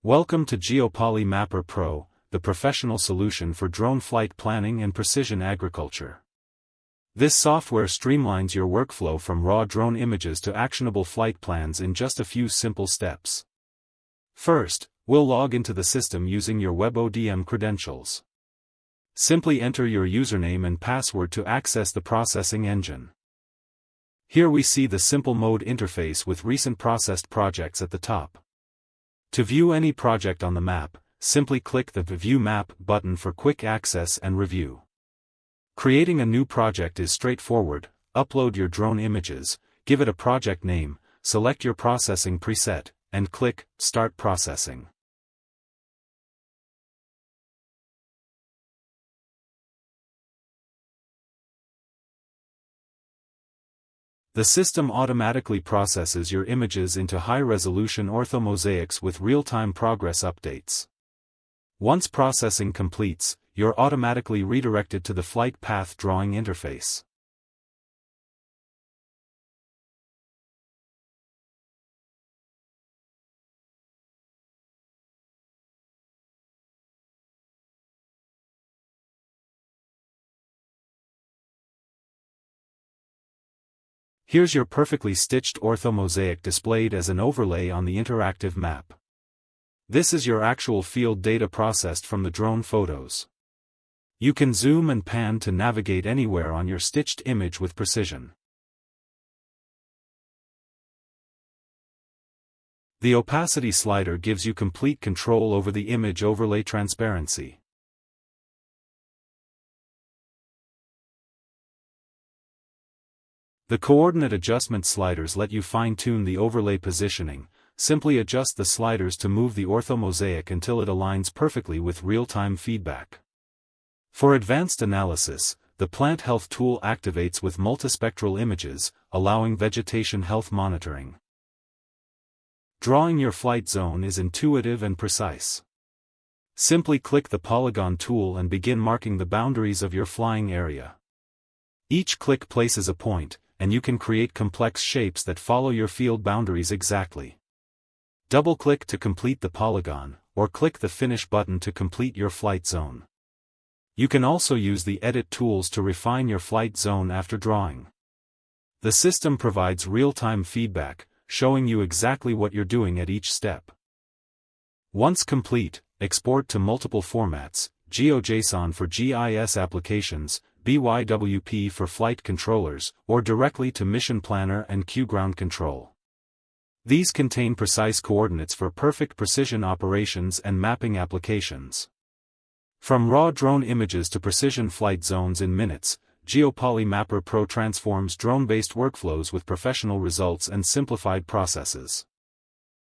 Welcome to GeoPoly Mapper Pro, the professional solution for drone flight planning and precision agriculture. This software streamlines your workflow from raw drone images to actionable flight plans in just a few simple steps. First, we'll log into the system using your WebODM credentials. Simply enter your username and password to access the processing engine. Here we see the simple mode interface with recent processed projects at the top. To view any project on the map, simply click the View Map button for quick access and review. Creating a new project is straightforward. Upload your drone images, give it a project name, select your processing preset, and click Start Processing. The system automatically processes your images into high-resolution orthomosaics with real-time progress updates. Once processing completes, you're automatically redirected to the flight path drawing interface. Here's your perfectly stitched orthomosaic displayed as an overlay on the interactive map. This is your actual field data processed from the drone photos. You can zoom and pan to navigate anywhere on your stitched image with precision. The opacity slider gives you complete control over the image overlay transparency. The coordinate adjustment sliders let you fine-tune the overlay positioning. Simply adjust the sliders to move the orthomosaic until it aligns perfectly with real-time feedback. For advanced analysis, the plant health tool activates with multispectral images, allowing vegetation health monitoring. Drawing your flight zone is intuitive and precise. Simply click the Polygon tool and begin marking the boundaries of your flying area. Each click places a point, and you can create complex shapes that follow your field boundaries exactly. Double-click to complete the polygon, or click the Finish button to complete your flight zone. You can also use the Edit tools to refine your flight zone after drawing. The system provides real-time feedback, showing you exactly what you're doing at each step. Once complete, export to multiple formats: GeoJSON for GIS applications, BYWP for flight controllers, or directly to Mission Planner and QGroundControl. These contain precise coordinates for perfect precision operations and mapping applications. From raw drone images to precision flight zones in minutes, GeoPoly Mapper Pro transforms drone-based workflows with professional results and simplified processes.